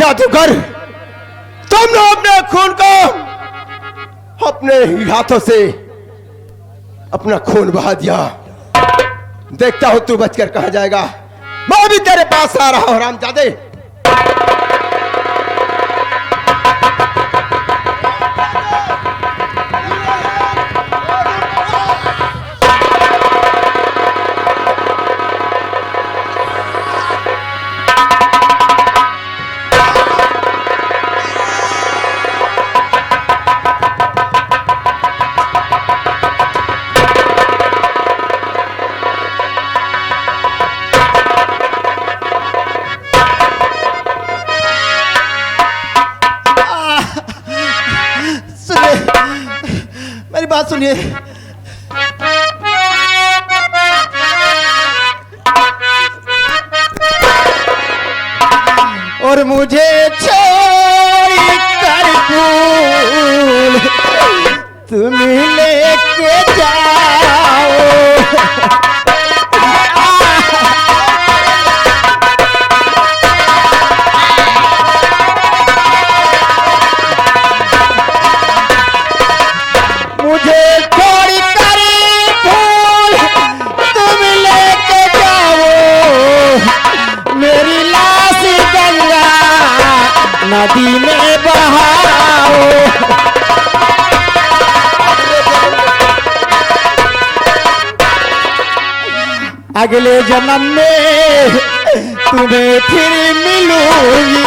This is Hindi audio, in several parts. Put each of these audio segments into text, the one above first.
जादूगर, तुमने अपने खून को अपने ही हाथों से अपना खून बहा दिया। देखता हूं तू बचकर कहां जाएगा। मैं भी तेरे पास आ रहा हूं हरामजादे। मेरी बात सुनिए। और मुझे छोड़ कर भूल तुम लेके जाओ। मुझे छोड़ कर भूल तुम लेके जाओ। मेरी लाश गंगा नदी में बहाओ। अगले जन्म में तुम्हें फिर मिलूंगी।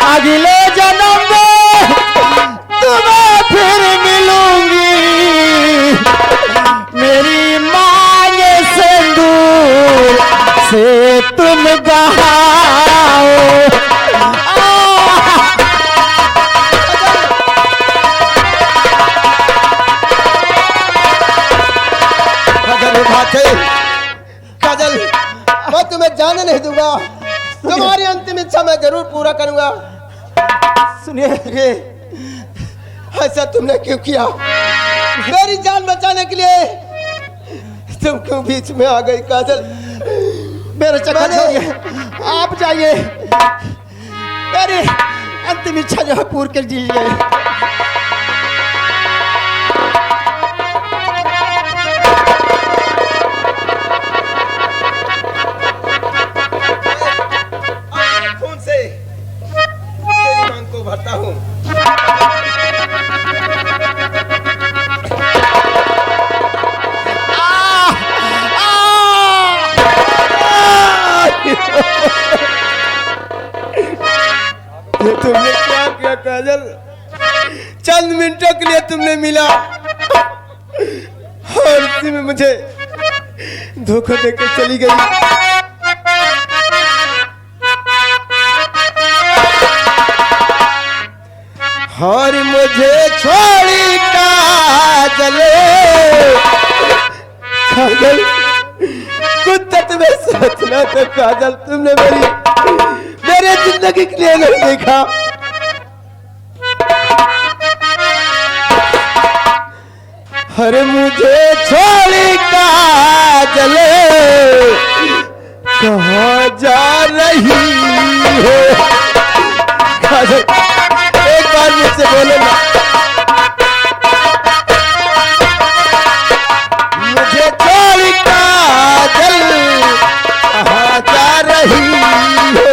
अगले जन्म में तुम्हें फिर मिलूंगी। मेरी मांगे सिंदूर से तुम बहाओ। काजल, मैं तुम्हें जाने नहीं दूंगा। तुम्हारी अंतिम इच्छा मैं जरूर पूरा करूंगा। सुनिए, ऐसा तुमने क्यों किया? मेरी जान बचाने के लिए तुम क्यों बीच में आ गई काजल? मेरे चक्कर छोड़िए, आप जाइए। मेरी अंतिम इच्छा जो है पूरी कर दीजिए। खून से तेरी मांग को भरता हूँ। ये तुमने क्या किया काजल? चंद मिनटों के लिए तुमने मिला और इसी में मुझे धोखा देकर चली गई। और मुझे छोड़ी काजल, काजल कुत्ता तुम्हें सोचना तो काजल तुमने मेरे जिंदगी के लिए नहीं देखा। अरे मुझे छोड़ी काजल कहाँ जा रही हो? काजल एक बार मुझसे बोलो ना। मुझे छोड़ काजल कहाँ जा रही हो?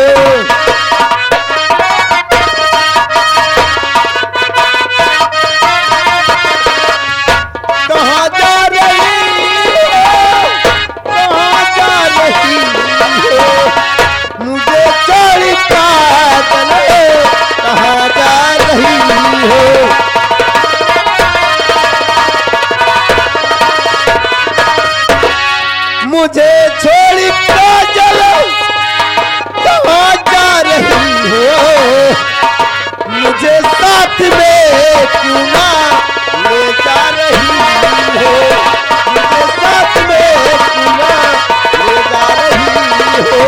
कहाँ जा रही हो? कहाँ जा रही हो? मुझे छोड़ काजल कहाँ जा रही हो? मुझे छोड़ काजल कहाँ जा रही हो? मुझे साथ में क्यों ना ले जा रही हो? मुझे साथ में क्यों ना ले जा रही हो?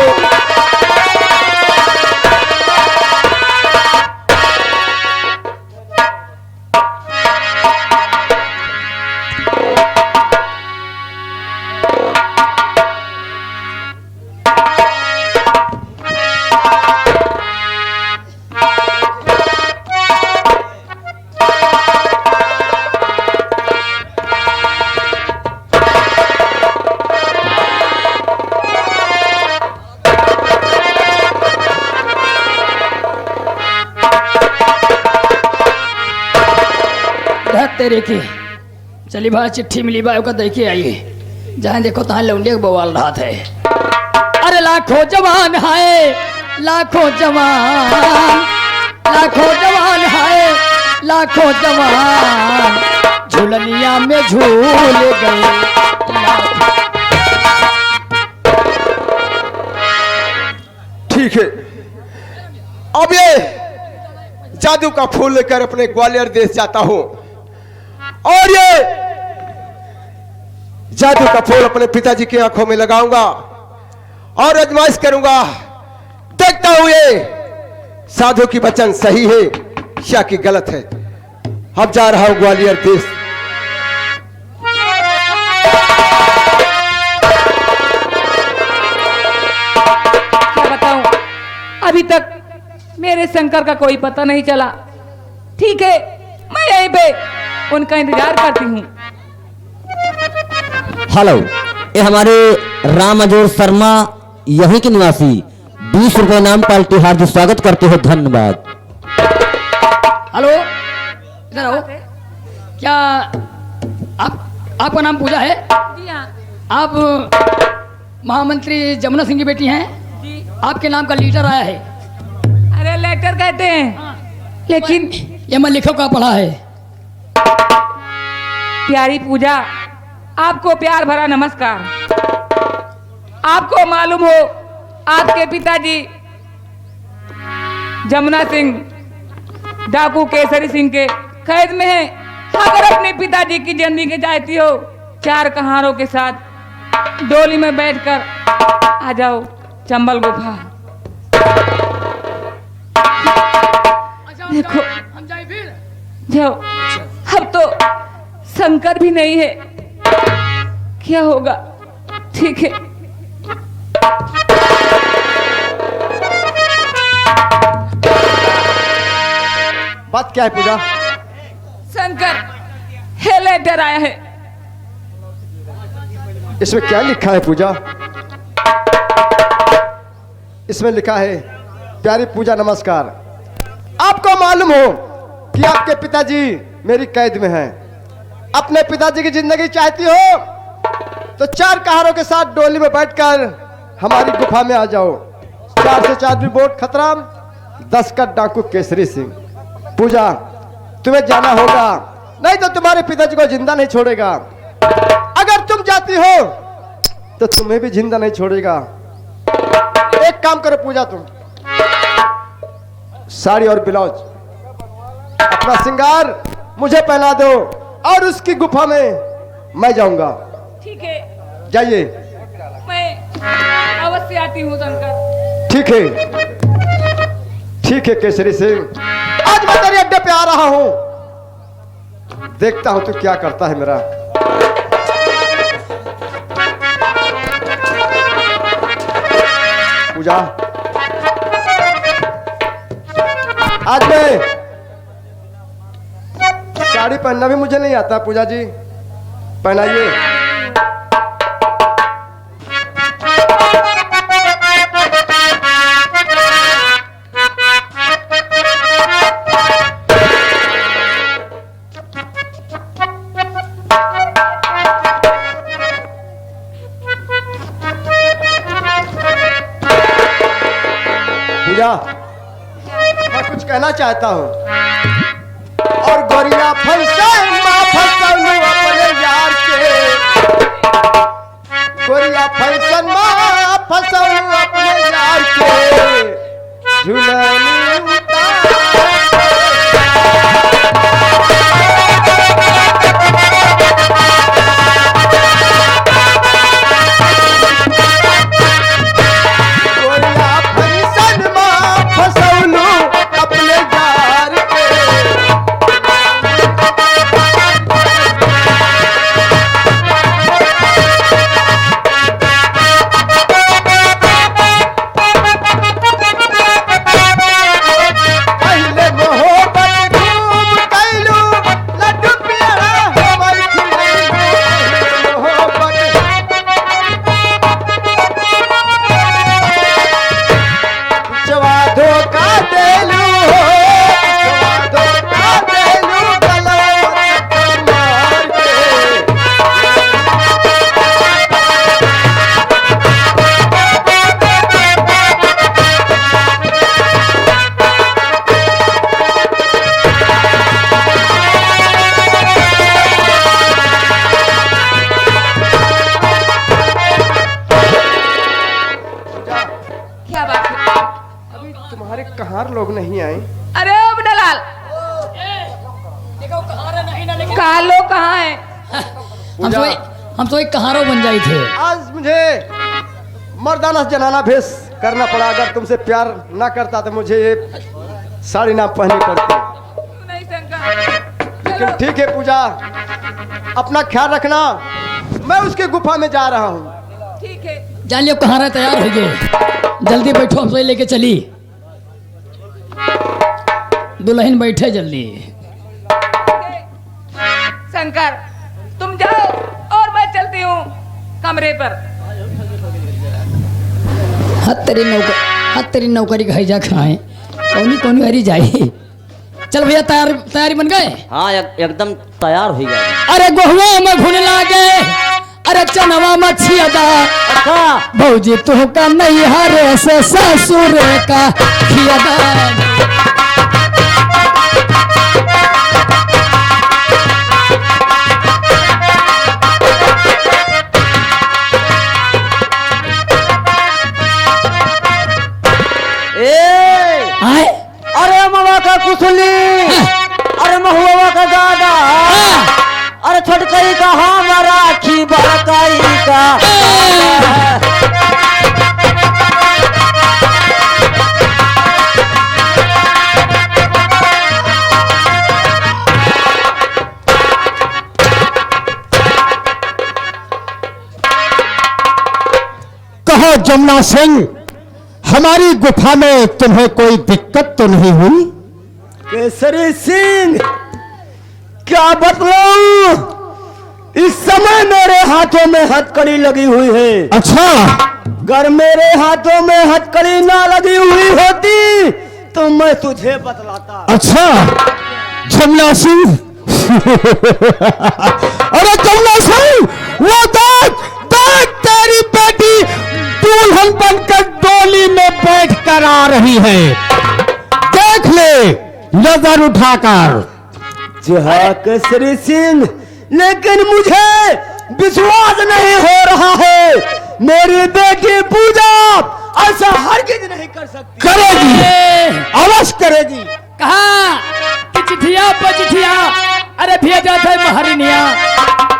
तेरे की चली भाई चिट्ठी मिली भाई का देखे आइए जहाँ देखो तहाँ लौंडे बवाल रहा थे। अरे लाखों जवान हाय लाखों जवान हाय लाखों जवान झुलनिया में झूल गए। ठीक है, अब ये जादू का फूल लेकर अपने ग्वालियर देश जाता हूं और ये जादू का फूल अपने पिताजी की आंखों में लगाऊंगा और आजमाइश करूंगा। देखता हूं ये साधु की वचन सही है या कि गलत है। अब जा रहा हूं ग्वालियर देश। क्या बताऊं, अभी तक मेरे शंकर का कोई पता नहीं चला। ठीक है, मैं यहीं पे उनका इंतजार करती हूँ। हेलो, ये हमारे राम अजोर शर्मा यहीं के निवासी 20 रुपए नाम पाल्टी हार्दिक स्वागत करते हो, धन्यवाद। हेलो, इधर आओ। क्या आपका नाम पूजा है? जी हाँ। आप महामंत्री जमुना सिंह की बेटी हैं? जी। आपके नाम का लीटर आया है। अरे लेटर कहते हैं, लेकिन ये मैं लिखो का पढ़ा है। प्यारी पूजा, आपको प्यार भरा नमस्कार। आपको मालूम हो आपके पिताजी जमुना सिंह डाकू केसरी सिंह के कैद में हैं। अगर अपने पिताजी की जिंदगी चाहती हो, 4 कहारों के साथ डोली में बैठकर आ जाओ चंबल गुफा। देखो हम जाए फिर। जाओ, अब तो शंकर भी नहीं है, क्या होगा? ठीक है। बात क्या है पूजा? शंकर, है लेटर आया है। इसमें क्या लिखा है पूजा? इसमें लिखा है, प्यारी पूजा नमस्कार। आपको मालूम हो कि आपके पिताजी मेरी कैद में हैं। अपने पिताजी की जिंदगी चाहती हो तो 4 कहारों के साथ डोली में बैठकर हमारी गुफा में आ जाओ। 4 से 4 भी बोट खतरा, 10 का डाकू केसरी सिंह। पूजा, तुम्हें जाना होगा, नहीं तो तुम्हारे पिताजी को जिंदा नहीं छोड़ेगा। अगर तुम जाती हो तो तुम्हें भी जिंदा नहीं छोड़ेगा। एक काम करो पूजा, तुम साड़ी और ब्लाउज अपना श्रृंगार मुझे पहना दो और उसकी गुफा में मैं जाऊंगा। ठीक है, जाइए। मैं अवश्य आती हूँ शंकर। ठीक है, ठीक है केसरी सिंह, आज मैं तेरे अड्डे पे आ रहा हूं। देखता हूं तू क्या करता है मेरा। पूजा, आज मैं साड़ी पहनना भी मुझे नहीं आता। पूजा जी, पहनाइए। पूजा, मैं कुछ कहना चाहता हूँ। और गोरिया फंसन माँ फंसन अपने यार के, गोरिया फंसन माँ फंसन अपने यार के, झूलनी उतार। सालो कहाँ है? हम तो एक कहारो बन जाए थे। आज मुझे मर्दाना जनाना भेष करना पड़ा। अगर तुमसे प्यार ना करता तो मुझे ये साड़ी ना पहननी पड़ती। नहीं शंकर, लेकिन ठीक है पूजा, अपना ख्याल रखना। मैं उसके गुफा में जा रहा हूँ। ठीक है। जान लियो कहारा तैयार हो गए, जल्दी बैठो, हमसे लेके चली। दुल्हन बैठे जल्दी। शंकर तुम जाओ और मैं चलती हूँ कमरे पर। हत तेरी नौकरी का हैजा खाए, कौनी हरी जाए। चल भैया, तैयारी बन गए? हाँ एकदम तैयार हो गया। अरे गोहुआ में घुन लागे, अरे चनवा मछिया दा। अच्छा भौजी तू का नहीं हरे से ससुर का खियादा। आए? अरे मवा का कुसुली, अरे महुआ का दादा, अरे छोटकई का हमारा राखी बड़कई का। कहो जमुना सिंह, हमारी गुफा में तुम्हें कोई दिक्कत तो नहीं हुई? केसरी सिंह, क्या बतलाऊं? इस समय मेरे हाथों में हथकड़ी लगी हुई है। अच्छा, अगर मेरे हाथों में हथकड़ी ना लगी हुई होती तो मैं तुझे बतलाता। अच्छा जमुना सिंह। अरे जमुना सिंह, वो देख देख, तेरी बेटी दुल्हन बनकर डोली में बैठ कर आ रही है। देख ले नजर उठाकर। जहाँ केसरी सिंह, लेकिन मुझे विश्वास नहीं हो रहा है। मेरी बेटी पूजा ऐसा हरगिज नहीं कर सकती। करेगी, अवश्य करेगी। कहा कि चिठिया पर चिठिया, अरे भेजा थे महरनिया।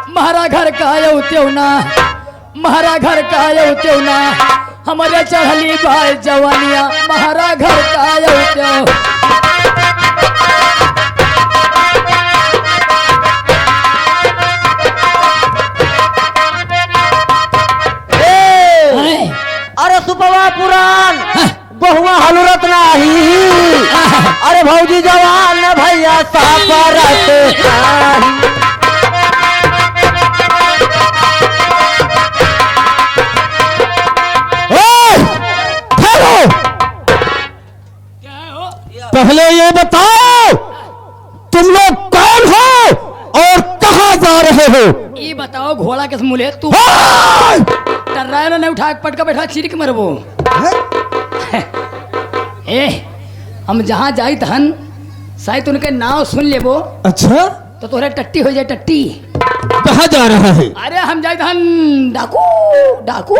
महारा घर का आयो त्यों ना, महारा घर का आयो त्यों ना, हमारे चढ़ली भाई जवानिया। महारा घर का आयो त्यों। अरे सुपवा पुराण बहुआ हलुरत नाही। अरे भौजी जवान भैया सापरत नाही। पहले ये बताओ तुम लोग कौन हो और कहां जा रहे हो? ये बताओ घोड़ा किस मुले तू हाँ! टर्राया नहीं उठा के पटका बैठा चिरिक मरबो। ए हम जहाँ जाई धन शायद उनके नाव सुन लेबो अच्छा, तो तोहरे टट्टी हो जाए टट्टी। कहां जा रहा है? अरे हम जाए धन डाकू डाकू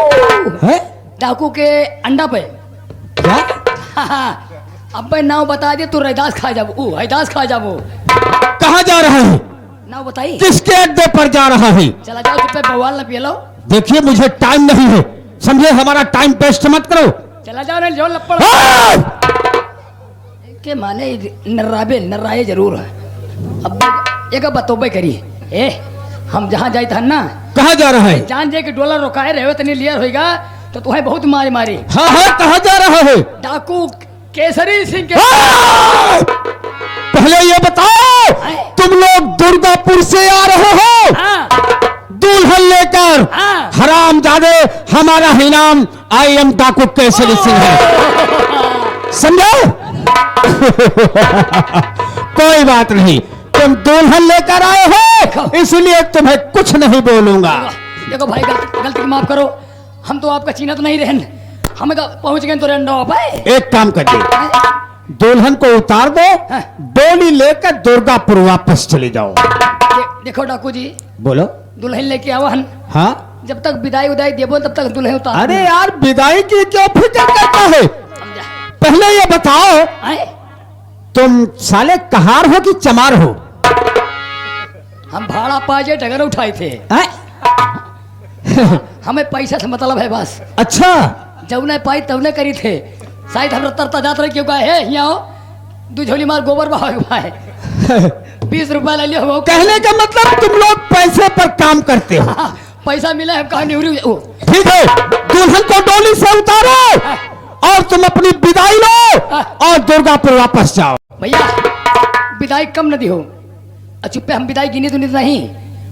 है? डाकू के अंडा पे। क्या? अब भाई नाव बता दे तू रैदास खा जाबो, हैदास खा जाबो। कहां जा रहा है? नाव बताई। किसके अड्डे पर जा रहा है? चला जाओ चुप बवाल ना पिए लो। देखिए मुझे टाइम नहीं है, समझे? हमारा टाइम वेस्ट मत करो। चला जाओ ना जो लपड़ हाँ! के माने नर्राए जरूर। अब एक बतौबे करी। ए हम जहाँ जाए था ना, कहां जा रहा है? जान जे कि डॉलर रोकाए रहे तनी लियर होएगा तो तुम्हें बहुत मारी मारी। हाँ हाँ, कहां जा रहा है? डाकू केसरी सिंह के। हाँ! पहले ये बताओ तुम लोग दुर्गापुर से आ रहे हो? हाँ दुल्हन लेकर? हाँ। हरामजादे, हमारा ही नाम आई एम डाकू केसरी सिंह है, समझो? कोई बात नहीं, तुम दुल्हन लेकर आए हो इसलिए तुम्हें कुछ नहीं बोलूंगा। देखो भाई गलती माफ करो, हम तो आपका चीना तो नहीं रहन, हम पहुंच गए तो रहन भाई। एक काम करिए, दुल्हन को उतार दो, हाँ। डोली लेकर दुर्गापुर वापस चले जाओ। देखो डाकू जी, बोलो। दुल्हन लेके आओ हन, हाँ? जब तक विदाई उदाई देबो तब तक दुल्हन उतार। अरे यार, विदाई की क्यों फिक्र करता है? समझा? पहले ये बताओ आए? तुम साले कहार हो कि चमार हो? हम भाड़ा पाजे डगर उठाए थे। हैं? हमें पैसा से मतलब है बस। अच्छा जब नहीं पाई तब नहीं करी थे। शायद हम तरता जात रहे क्यों कहा है यहाँ 2 झोली मार गोबर बहाए 20 रुपया ले लियो वो। कहने का मतलब तुम लोग पैसे पर काम करते हो। हाँ, पैसा मिला है कहा निवरी। ठीक है, दुल्हन को डोली से उतारो और तुम अपनी विदाई लो और दुर्गापुर वापस जाओ। भैया विदाई कम न दियो। चुप्पे हम विदाई गिनी दुनी नहीं।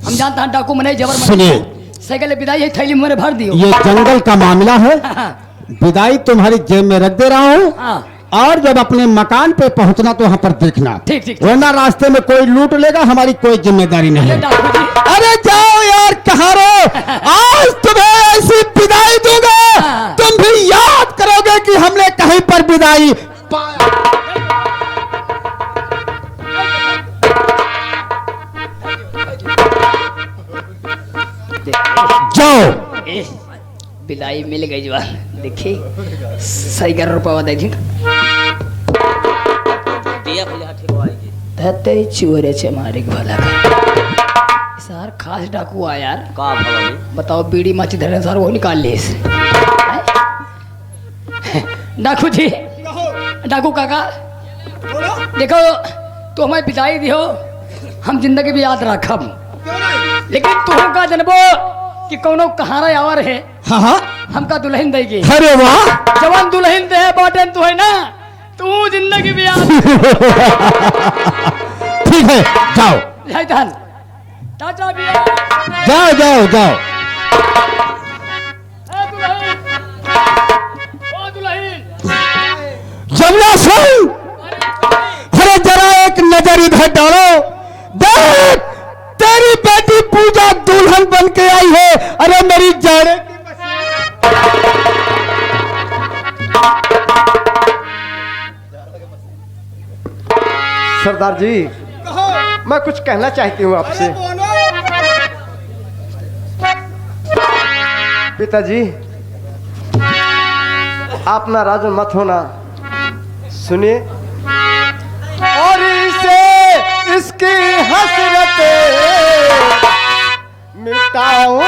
हम जानता हैं डाकू मने जबर सुनिए, साइकिल विदाई है थैली में मैंने भर दियो। ये जंगल का मामला है, विदाई तुम्हारी जेब में रख दे रहा हूँ हाँ और जब अपने मकान पे पहुंचना तो वहां पर देखना। ठीक ठीक। वरना रास्ते में कोई लूट लेगा, हमारी कोई जिम्मेदारी नहीं है। डाकू जी अरे जाओ यार, कहाँ रो, आज तुम्हें ऐसी विदाई दूंगा तुम भी याद करोगे कि हमने कहीं पर विदाई पाया। जाओ। विदाई मिल गई जवान। देखी सही 11 रुपया दे दी तेरी चूरे छे मारे के भला का सर खास डाकू आ यार। का भला बताओ बीड़ी माची धरे सर वो निकाल ले इसे। डाकू जी डाकू काका देखो तो हमें विदाई दियो हम जिंदगी भी याद रखब। लेकिन तुम का जनबो कि कोनो कहारा आवर है हाँ हाँ, हमका दुल्हन देगी। अरे वाह, जवान दुल्हन दे बाटन तू है ना, तू जिंदगी भी याद। ठीक है जाओ जाइतान टाटा भी जाओ जाओ जाओ। दुल्हन ओ दुल्हन जमुना सिंह, अरे जरा एक नजर इधर डालो, देख तेरी बेटी पूजा दुल्हन बन के आई है। अरे मेरी जाने सरदार जी मैं कुछ कहना चाहती हूँ आपसे। पिताजी आप नाराज मत होना, सुनिए। और इसे इसकी हसरतें मिटाऊं,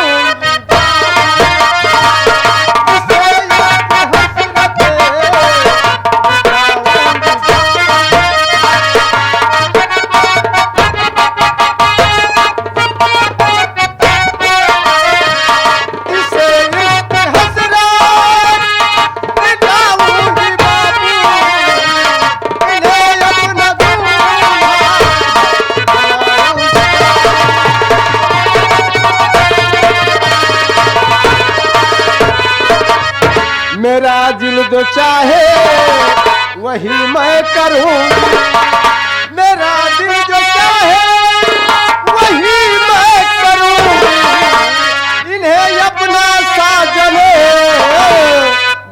मेरा दिल जो चाहे वही मैं करूं, मेरा दिल जो चाहे वही मैं करूं, इन्हें अपना साजन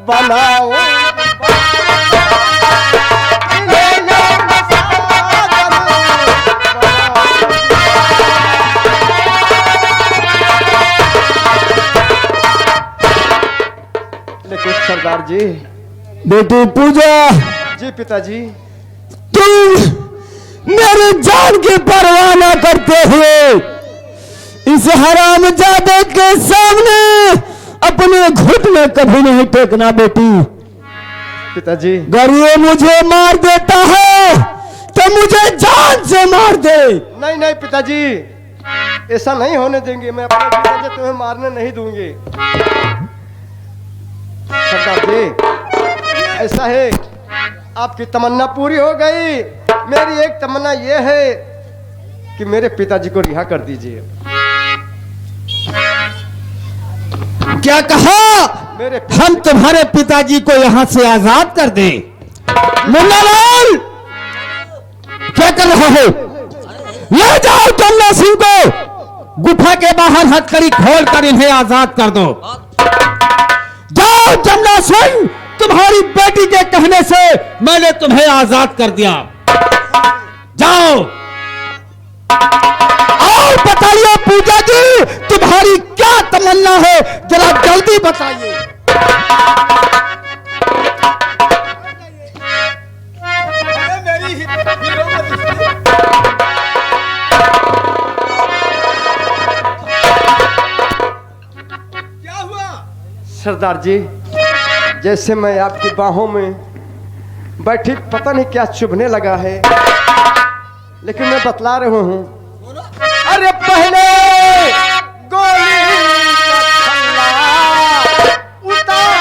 बनाओ, इन्हें अपना साजन लेकिन सरदार जी। बेटी पूजा, जी पिताजी। तुम मेरे जान की परवाह न करते हुए इस हरामजादे के सामने अपने घुटने कभी नहीं टेकना बेटी। पिताजी अगर ये मुझे मार देता है तो मुझे जान से मार दे। नहीं नहीं पिताजी, ऐसा नहीं होने देंगे। मैं अपने पिताजी तुम्हें मारने नहीं दूंगी। सरदार जी ऐसा है, आपकी तमन्ना पूरी हो गई। मेरी एक तमन्ना यह है कि मेरे पिताजी को रिहा कर दीजिए। क्या कहा? मेरे हम तुम्हारे पिताजी को यहाँ से आजाद कर दें? मुन्नालाल क्या कर रहा हो? ले जाओ जमुना सिंह को, गुफा के बाहर हथकड़ी खोल कर इन्हें आजाद कर दो। जाओ जमुना सिंह, तुम्हारी बेटी के कहने से मैंने तुम्हें आजाद कर दिया। जाओ और बताइए पूजा जी, तुम्हारी क्या तमन्ना है, जरा जल्दी बताइए। सरदार जी, जैसे मैं आपकी बाहों में बैठी पता नहीं क्या चुभने लगा है, लेकिन मैं बतला रहा हूँ। अरे पहले गोली का छल्ला उतार,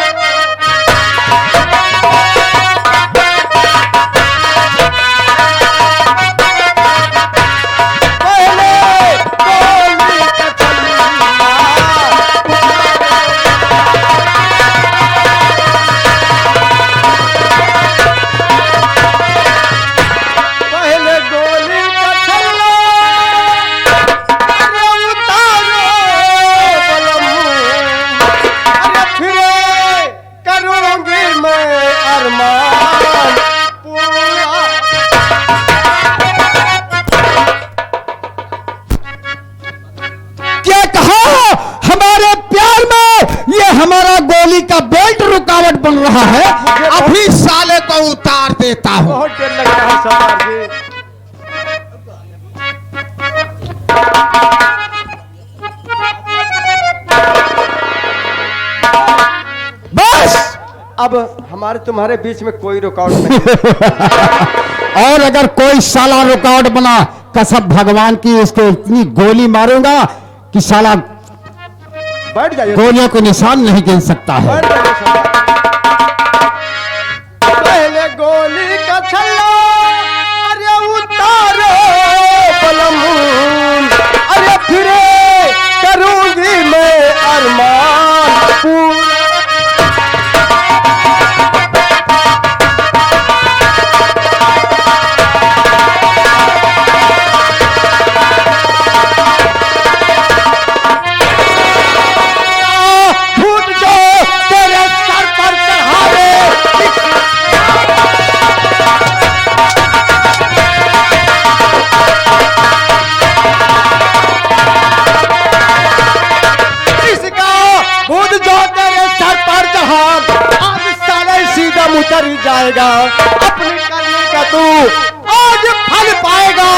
हमारा गोली का बेल्ट रुकावट बन रहा है। अभी साले को उतार देता हूँ। बहुत डर लग रहा है सरदार जी। बस अब हमारे तुम्हारे बीच में कोई रुकावट नहीं। और अगर कोई साला रुकावट बना, कसम भगवान की इसको इतनी गोली मारूंगा कि साला बैठ जाइए, गोलियों को निशान नहीं गिन सकता है। बैठ जाइए सरदार। पहले गोली का छल्ला अरे उतारो बलमून, अरे फिर करूंगी मैं अरमान पूरा। उतर जाएगा अपनी करने का, तू आज फल पाएगा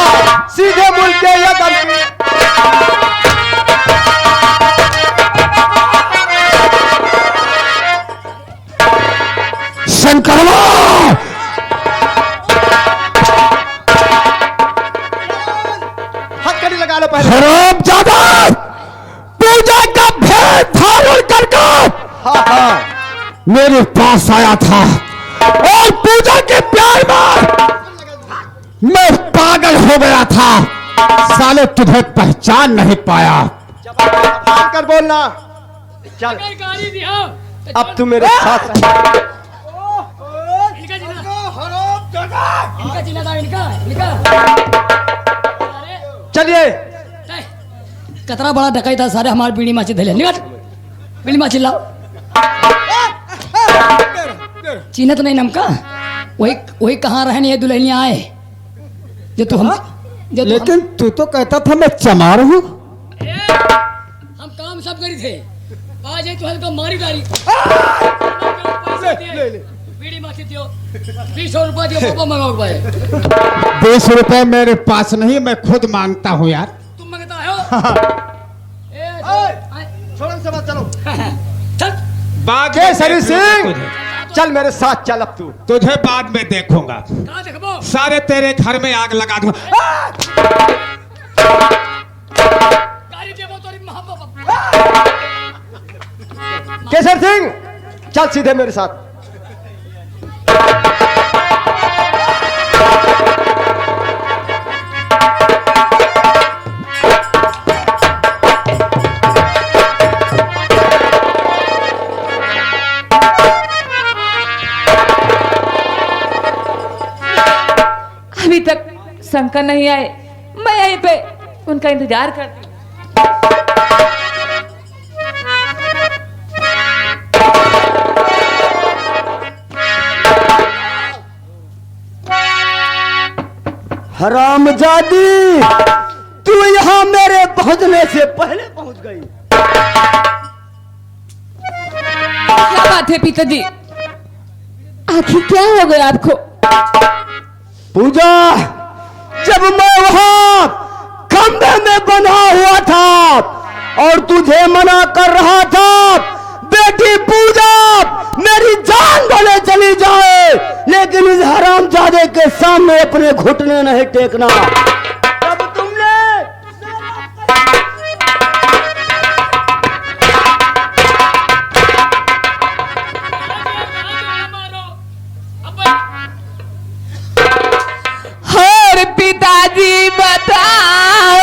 सीधे मुल्क के यदम की। शंकरवा हथकड़ी लगा लो पहले। हराम ज्यादा पूजा का भेद धारण करके हाँ हाँ मेरे पास आया था और पूजा के प्यार में मैं पागल हो गया था। साले तुझे पहचान नहीं पाया। जबान कर बोलना। चल अब तू मेरे साथ रह। चलिए। कतरा बड़ा डकाई था, सारे हमारे बीड़ी माची धले निकट बीड़ी माची लाओ। चीनत नहीं नमका, वही कहाँ रहने ये दुल्हनिया आए जो तू हम जो तू लेकिन तू तो कहता था मैं चमार हूँ। हम काम सब करी थे, आज है तो हल्का मारी डारी। बीड़ी माची दियो 20 रुपया दियो, पापा मंगाओ भाई। 20 रुपए मेरे पास नहीं, मैं खुद मांगता हूँ यार। तुम मंगता हो? छोड़ो से बात, चलो। चल बाद केसरी सिंह चल मेरे साथ, चल अब तू। तुझे बाद में देखूंगा, कहाँ देखबो? सारे तेरे घर में आग लगा दूंगा। गाड़ी देबो तोरी मोहब्बत। केसर सिंह चल सीधे मेरे साथ। अभी तक शंकर नहीं आए, मैं यहीं पे उनका इंतजार करती हूँ। हरामजादी, तू यहाँ मेरे पहुंचने से पहले पहुंच गई। क्या बात है पिताजी, आखिर क्या हो गया आपको? पूजा, जब मैं वहां खंबे में बना हुआ था और तुझे मना कर रहा था बेटी पूजा मेरी जान भले चली जाए, लेकिन इस हरामजादे के सामने अपने घुटने नहीं टेकना। अब तुमने और पिताजी बताओ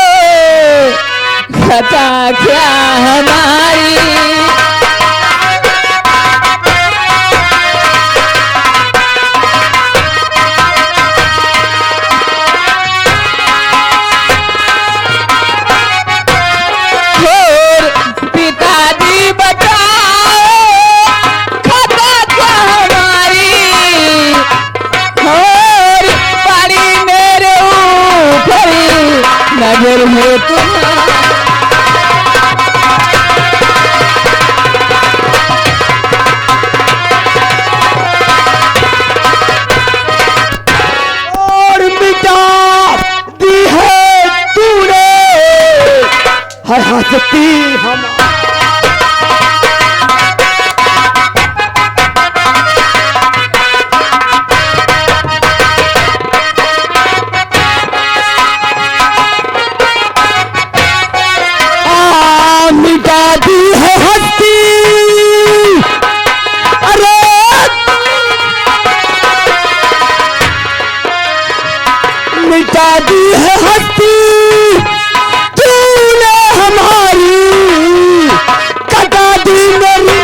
खता क्या हमारी। पिताजी बताओ खता क्या हमारी। और पड़ी मेरे ऊपर नजर है तुम्हारी। और मिटा दी है तूने हर हंसती हम। मिटा दी है हस्ती, अरे मिटा दी है हस्ती तूने हमारी, कटा दी मेरी।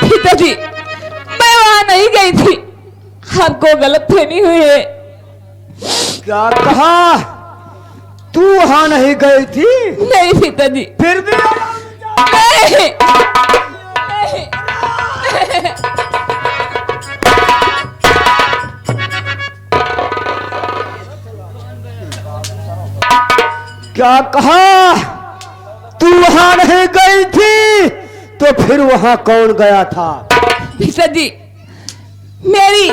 पिताजी मैं वहां नहीं गई थी, आपको गलतफहमी हुई है। क्या कहा? तू वहां नहीं गई थी? नहीं पिताजी, फिर भी नहीं, नहीं। क्या कहा? तू वहां नहीं गई थी तो फिर वहां कौन गया था? पिताजी मेरी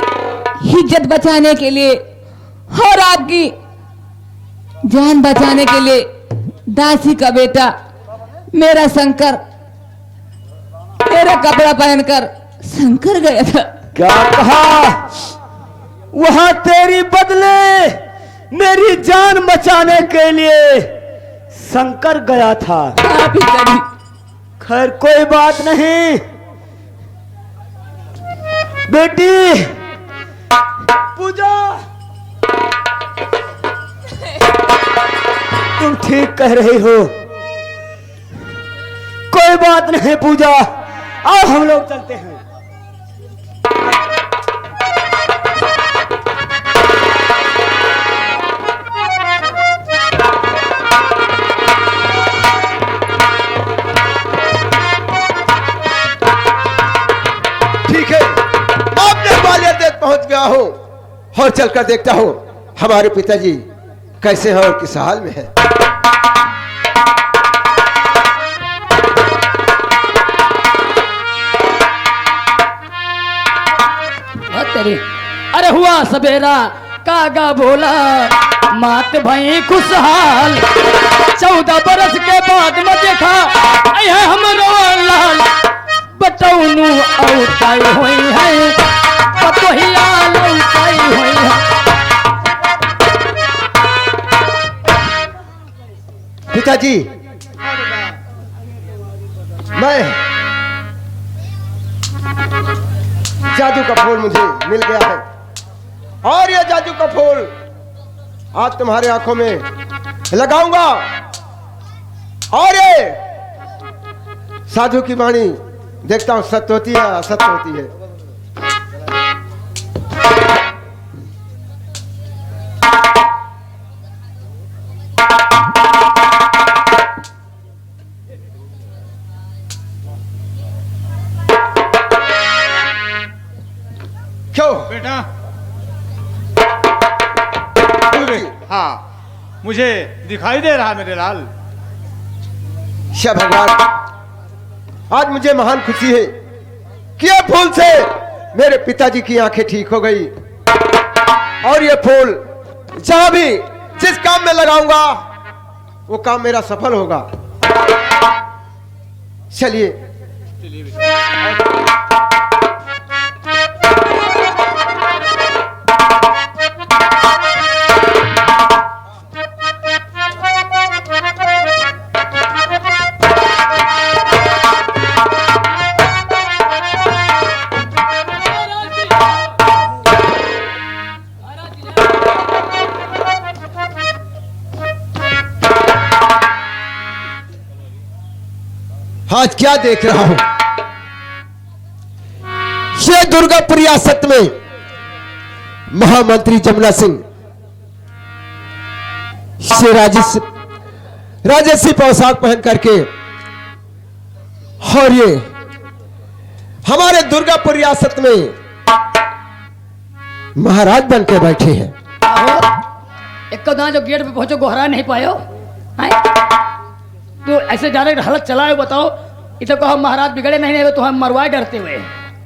इज्जत बचाने के लिए और आपकी जान बचाने के लिए दासी का बेटा मेरा शंकर तेरा कपड़ा पहनकर शंकर गया था। क्या कहा? वहां तेरी बदले मेरी जान बचाने के लिए शंकर गया था। हाँ पिताजी। खैर कोई बात नहीं बेटी पूजा, तुम ठीक कह रही हो। कोई बात नहीं पूजा, आओ हम लोग चलते हैं। ठीक है, आपने ग्वालियर तक पहुंच गया हो और चलकर देखता हूं हमारे पिताजी कैसे हैं और किस हाल में है। तेरी अरे हुआ सवेरा कागा बोला मात भई खुशहाल, 14 बरस के बाद में देखा है हमरो लाल, बटौनु औताई हुई है पतोहिया लौटाई हुई है। पिताजी मैं जादू का फूल मुझे मिल गया है और यह जादू का फूल आज तुम्हारे आंखों में लगाऊंगा और ये साधु की वाणी देखता हूं सत्य होती है असत्य होती है। क्यों बेटा हाँ मुझे दिखाई दे रहा मेरे लाल, शा भगवान, आज मुझे महान खुशी है कि ये फूल से मेरे पिताजी की आंखें ठीक हो गई, और ये फूल जहां भी जिस काम में लगाऊंगा वो काम मेरा सफल होगा। चलिए आज क्या देख रहा हूं, ये दुर्गापुर रियासत में महामंत्री जमुना सिंह से राजसी पोशाक पहन करके, और ये हमारे दुर्गापुर रियासत में महाराज बन के बैठे हैं। एक दां जो गेट पे पहुंचो गोहरा नहीं पायो तो ऐसे डायरेक्ट हालत चलाए, बताओ। इसे को हम महाराज बिगड़े नहीं तो हम मरवाए डरते हुए।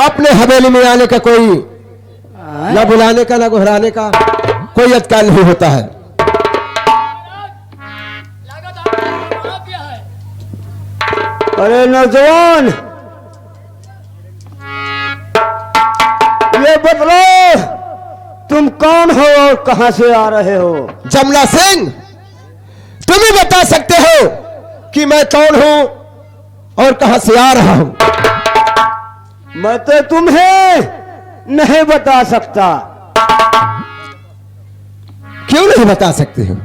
अपने हवेली में आने का कोई न बुलाने का न घुराने का कोई अधिकार नहीं होता है। अरे नौजवान, ये बतलो तुम कौन हो और कहां से आ रहे हो? जमुना सिंह, तुम ही बता सकते हो कि मैं कौन हूं और कहां से आ रहा हूं। मैं तो तुम्हें नहीं बता सकता। क्यों नहीं बता सकते हो?